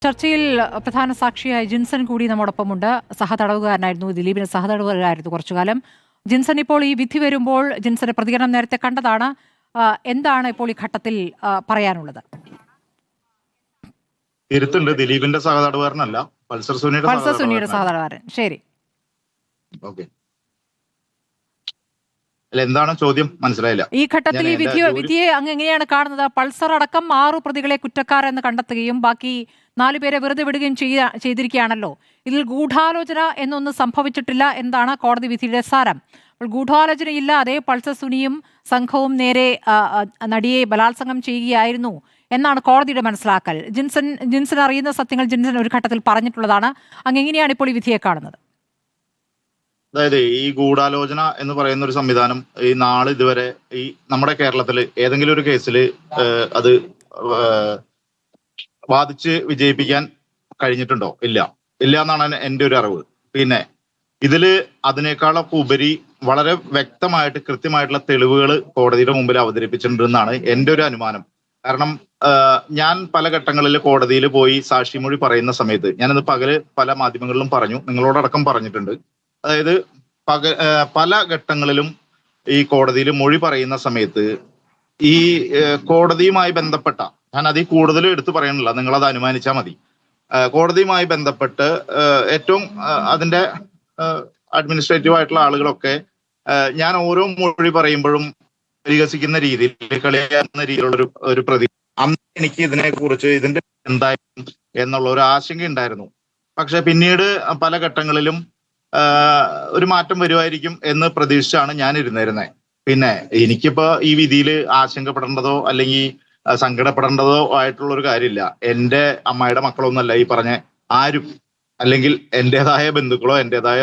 ചർച്ചയിൽ പ്രധാന സാക്ഷിയായ ജിൻസൺ കൂടി നമ്മോടൊപ്പമുണ്ട്. സഹതടവുകാരനായിരുന്നു, ദിലീപിന് സഹതടവുകാരായിരുന്നു കുറച്ചുകാലം. ജിൻസൺ, ഇപ്പോൾ ഈ വിധി വരുമ്പോൾ ജിൻസന്റെ പ്രതികരണം നേരത്തെ കണ്ടതാണ്. എന്താണ് ഇപ്പോൾ ഈ ഘട്ടത്തിൽ പറയാനുള്ളത്? തിരുത്തുണ്ട്, ദിലീപിന്റെ സഹതടവുകാരനല്ല, പൾസർ സുനിയുടെ സഹതടവുകാരൻ. ശരി, ഓക്കെ. അല്ല, എന്താണ് ചോദ്യം? മനസ്സിലായില്ല. ഈ ഘട്ടത്തിൽ ഈ വിധിയെ അങ്ങ് എങ്ങനെയാണ് കാണുന്നത്? പൾസർ അടക്കം 6 പ്രതികളെ കുറ്റക്കാരെന്ന് കണ്ടെത്തുകയും ബാക്കി 4 പേരെ വെറുതെ വിടുകയും ചെയ്തിരിക്കുകയാണല്ലോ. ഇതിൽ ഗൂഢാലോചന എന്നൊന്നും സംഭവിച്ചിട്ടില്ല എന്നാണ് കോടതി വിധിയുടെ സാരം. അപ്പോൾ ഗൂഢാലോചനയില്ലാതെ പൾസർ സുനിയും സംഘവും നേരെ നടിയെ ബലാത്സംഗം ചെയ്യുകയായിരുന്നു എന്നാണ് കോടതിയുടെ മനസ്സിലാക്കൽ. ജിൻസൺ അറിയുന്ന സത്യങ്ങൾ ജിൻസൺ ഒരു ഘട്ടത്തിൽ പറഞ്ഞിട്ടുള്ളതാണ്. അങ്ങ് എങ്ങനെയാണ് ഇപ്പോൾ ഈ വിധിയെ കാണുന്നത്? അതായത് ഈ ഗൂഢാലോചന എന്ന് പറയുന്ന ഒരു സംവിധാനം ഈ നാളെ ഇതുവരെ ഈ നമ്മുടെ കേരളത്തിൽ ഏതെങ്കിലും ഒരു കേസിൽ അത് വാദിച്ച് വിജയിപ്പിക്കാൻ കഴിഞ്ഞിട്ടുണ്ടോ? ഇല്ല എന്നാണ് എൻ്റെ ഒരു അറിവ്. പിന്നെ ഇതില് അതിനേക്കാളൊക്കെ ഉപരി വളരെ വ്യക്തമായിട്ട് കൃത്യമായിട്ടുള്ള തെളിവുകൾ കോടതിയുടെ മുമ്പിൽ അവതരിപ്പിച്ചിട്ടുണ്ടെന്നാണ് എൻ്റെ ഒരു അനുമാനം. കാരണം ഞാൻ പല ഘട്ടങ്ങളിൽ കോടതിയിൽ പോയി സാക്ഷിമൊഴി പറയുന്ന സമയത്ത് ഞാനത് പകല് പല മാധ്യമങ്ങളിലും പറഞ്ഞു, നിങ്ങളോടക്കം പറഞ്ഞിട്ടുണ്ട്. അതായത് പല ഘട്ടങ്ങളിലും ഈ കോടതിയിൽ മൊഴി പറയുന്ന സമയത്ത് ഈ കോടതിയുമായി ബന്ധപ്പെട്ട, ഞാൻ അതിൽ കൂടുതൽ എടുത്തു പറയണില്ല, നിങ്ങളത് അനുമാനിച്ചാൽ മതി. കോടതിയുമായി ബന്ധപ്പെട്ട് ഏറ്റവും അതിന്റെ അഡ്മിനിസ്ട്രേറ്റീവ് ആയിട്ടുള്ള ആളുകളൊക്കെ ഞാൻ ഓരോ മൊഴി പറയുമ്പോഴും പരിഹസിക്കുന്ന രീതിയിൽ, കളിയാക്കുന്ന രീതിയിലുള്ള ഒരു പ്രതി അന്ന് എനിക്ക് ഇതിനെ കുറിച്ച് ഇതിന്റെ എന്തായാലും എന്നുള്ള ഒരു ആശങ്ക ഉണ്ടായിരുന്നു. പക്ഷെ പിന്നീട് പല ഘട്ടങ്ങളിലും ഒരു മാറ്റം വരുമായിരിക്കും എന്ന് പ്രതീക്ഷിച്ചാണ് ഞാൻ ഇരുന്നിരുന്നത്. പിന്നെ എനിക്കിപ്പോ ഈ വിധിയിൽ ആശങ്കപ്പെടേണ്ടതോ അല്ലെങ്കിൽ സങ്കടപ്പെടേണ്ടതോ ആയിട്ടുള്ള ഒരു കാര്യമില്ല. എൻ്റെ അമ്മായിയുടെ മക്കളൊന്നല്ല ഈ പറഞ്ഞ ആരും, അല്ലെങ്കിൽ എൻ്റെതായ ബന്ധുക്കളോ എൻ്റെതായ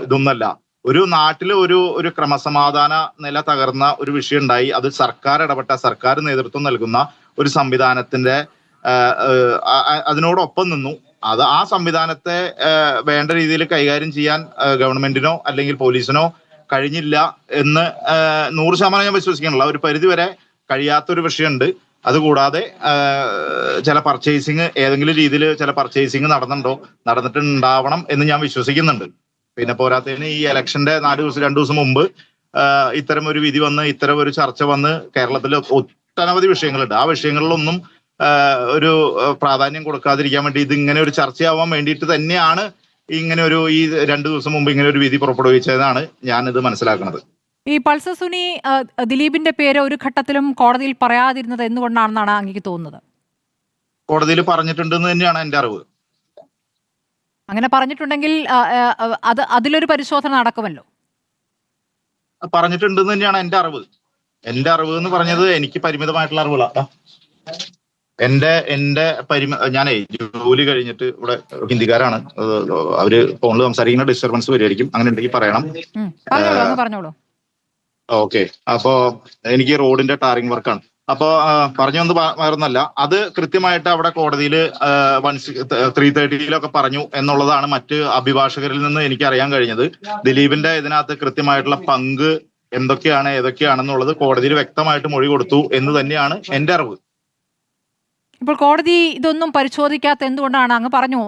ഇതൊന്നല്ല. ഒരു നാട്ടില് ഒരു ക്രമസമാധാന നില തകർന്ന ഒരു വിഷയം ഉണ്ടായി. അത് സർക്കാർ ഇടപെട്ട, സർക്കാർ നേതൃത്വം നൽകുന്ന ഒരു സംവിധാനത്തിന്റെ അതിനോടൊപ്പം നിന്നു. ആ സംവിധാനത്തെ വേണ്ട രീതിയിൽ കൈകാര്യം ചെയ്യാൻ ഗവൺമെന്റിനോ അല്ലെങ്കിൽ പോലീസിനോ കഴിഞ്ഞില്ല എന്ന് 100% ഞാൻ വിശ്വസിക്കണില്ല. ഒരു പരിധിവരെ കഴിയാത്തൊരു വിഷയമുണ്ട്. അതുകൂടാതെ ചില പർച്ചേസിങ്, ഏതെങ്കിലും രീതിയിൽ ചില പർച്ചേസിങ് നടന്നിട്ടുണ്ടാവണം എന്ന് ഞാൻ വിശ്വസിക്കുന്നുണ്ട്. പിന്നെ പോരാത്തതിന് ഈ ഇലക്ഷന്റെ 2 ദിവസം മുമ്പ് ഇത്തരം ഒരു വിധി വന്ന്, ഇത്തരം ഒരു ചർച്ച വന്ന് കേരളത്തിൽ ഒട്ടനവധി വിഷയങ്ങളുണ്ട്. ആ വിഷയങ്ങളിലൊന്നും ഒരു പ്രാധാന്യം കൊടുക്കാതിരിക്കാൻ വേണ്ടി ഇതിങ്ങനെ ഒരു ചർച്ചയാവാൻ വേണ്ടിയിട്ട് തന്നെയാണ് ഇങ്ങനെ ഈ 2 ദിവസം മുമ്പ് ഇങ്ങനെ ഒരു വിധി പുറപ്പെടുവിച്ചതെന്നാണ് ഞാനിത് മനസ്സിലാക്കുന്നത്. ഈ പൾസർ സുനി ദിലീപിന്റെ പേര് ഒരു ഘട്ടത്തിലും കോടതിയിൽ പറയാതിരുന്നത് എന്തുകൊണ്ടാണെന്നാണ് അങ്ങേക്ക് തോന്നുന്നത്? കോടതിയിൽ പറഞ്ഞിട്ടുണ്ടെന്ന് തന്നെയാണ് എൻ്റെ അറിവ്. അങ്ങനെ പറഞ്ഞിട്ടുണ്ടെങ്കിൽ അതിലൊരു പരിശോധന നടക്കുമല്ലോ. പറഞ്ഞിട്ടുണ്ടെന്ന് തന്നെയാണ് എൻ്റെ അറിവ്. എൻ്റെ അറിവ് എന്ന് പറഞ്ഞത് എനിക്ക് പരിമിതമായിട്ടുള്ള അറിവുകളാണ്. എന്റെ ഞാനേ ജോലി കഴിഞ്ഞിട്ട് ഇവിടെ ഹിന്ദിക്കാരാണ്, അവര് ഫോണിൽ സംസാരിക്കുന്ന ഡിസ്റ്റർബൻസ് വരുമായിരിക്കും. അങ്ങനെ ഉണ്ടെങ്കിൽ പറയണം. പറഞ്ഞോളൂ. ഓക്കെ. അപ്പോ എനിക്ക് റോഡിന്റെ ടാറിംഗ് വർക്കാണ്. അപ്പോ പറഞ്ഞൊന്നും വേറൊന്നല്ല, അത് കൃത്യമായിട്ട് അവിടെ കോടതിയിൽ 330 പറഞ്ഞു എന്നുള്ളതാണ് മറ്റ് അഭിഭാഷകരിൽ നിന്ന് എനിക്ക് അറിയാൻ കഴിഞ്ഞത്. ദിലീപിന്റെ ഇതിനകത്ത് കൃത്യമായിട്ടുള്ള പങ്ക് എന്തൊക്കെയാണ് ഏതൊക്കെയാണെന്നുള്ളത് കോടതിയിൽ വ്യക്തമായിട്ട് മൊഴി കൊടുത്തു എന്ന് തന്നെയാണ് എൻ്റെ അറിവ്. ഇപ്പോൾ കോടതി ഇതൊന്നും പരിശോധിക്കാത്ത എന്തുകൊണ്ടാണ്? അങ്ങ് പറഞ്ഞു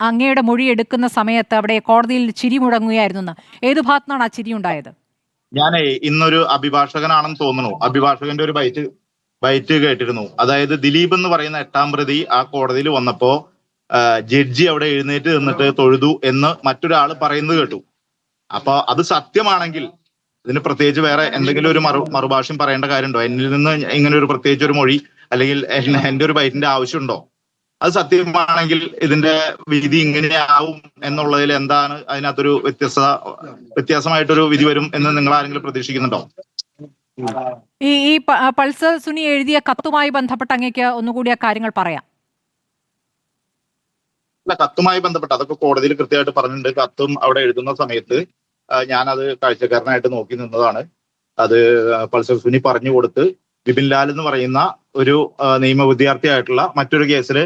അങ്ങയുടെ മൊഴി എടുക്കുന്ന സമയത്ത് അവിടെ കോടതിയിൽ ചിരി മുഴങ്ങുകയായിരുന്നു. ഏത് ഭാഗത്തുനിന്നാണ് ആ ചിരി ഉണ്ടായത്? ഞാനേ ഇന്നൊരു അഭിഭാഷകനാണെന്ന് തോന്നുന്നു, അഭിഭാഷകന്റെ ഒരു ബൈറ്റ് കേട്ടിരുന്നു. അതായത് ദിലീപ് എന്ന് പറയുന്ന 8ാം പ്രതി ആ കോടതിയിൽ വന്നപ്പോ ജഡ്ജി അവിടെ എഴുന്നേറ്റ് നിന്നിട്ട് തൊഴുതു എന്ന് മറ്റൊരാൾ പറയുന്നത് കേട്ടു. അപ്പൊ അത് സത്യമാണെങ്കിൽ ഇതിന് പ്രത്യേകിച്ച് വേറെ എന്തെങ്കിലും ഒരു മറുഭാഷ്യം പറയേണ്ട കാര്യമുണ്ടോ? എന്നിൽ നിന്ന് ഇങ്ങനെ ഒരു പ്രത്യേകിച്ച് ഒരു മൊഴി അല്ലെങ്കിൽ എൻ്റെ ഒരു ബൈറ്റിന്റെ ആവശ്യമുണ്ടോ? അത് സത്യമാണെങ്കിൽ ഇതിന്റെ വിധി ഇങ്ങനെയാവും എന്നുള്ളതിൽ എന്താണ് അതിനകത്തൊരു വ്യത്യാസമായിട്ടൊരു വിധി വരും എന്ന് നിങ്ങൾ ആരെങ്കിലും പ്രതീക്ഷിക്കുന്നുണ്ടോ? ഈ പൾസർ സുനി എഴുതിയ കത്തുമായി ബന്ധപ്പെട്ട അങ്ങേക്ക് ഒന്നുകൂടി ആ കാര്യങ്ങൾ പറയാം. അല്ല, കത്തുമായി ബന്ധപ്പെട്ട് അതൊക്കെ കോടതിയിൽ കൃത്യമായിട്ട് പറഞ്ഞിട്ടുണ്ട്. കത്തും അവിടെ എഴുതുന്ന സമയത്ത് ഞാനത് കാഴ്ചക്കാരനായിട്ട് നോക്കി നിന്നതാണ്. അത് പൾസർ സുനി പറഞ്ഞു കൊടുത്ത് വിപിൻ ലാൽ എന്ന് പറയുന്ന ഒരു നിയമ വിദ്യാർത്ഥിയായിട്ടുള്ള മറ്റൊരു കേസിൽ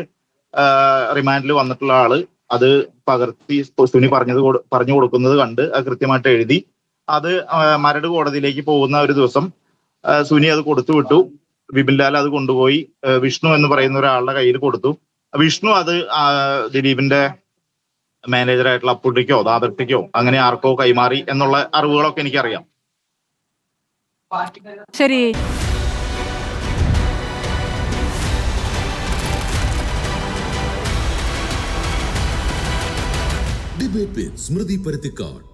റിമാൻഡിൽ വന്നിട്ടുള്ള ആള് അത് പകർത്തി സുനി പറഞ്ഞു കൊടുക്കുന്നത് കണ്ട് അത് കൃത്യമായിട്ട് എഴുതി അത് മരട് കോടതിയിലേക്ക് പോകുന്ന ഒരു ദിവസം സുനി അത് കൊടുത്തു വിട്ടു. വിപിൻ ലാൽ അത് കൊണ്ടുപോയി വിഷ്ണു എന്ന് പറയുന്ന ഒരാളുടെ കയ്യിൽ കൊടുത്തു. വിഷ്ണു അത് ദിലീപിന്റെ മാനേജറായിട്ടുള്ള അപ്പുട്ടിക്കോ ദാദർട്ടിക്കോ അങ്ങനെ ആർക്കോ കൈമാറി എന്നുള്ള അറിവുകളൊക്കെ എനിക്കറിയാം. ശരി. ഡിബേറ്റ് വിത്ത് സ്മൃതി പരുത്തിക്കാട്.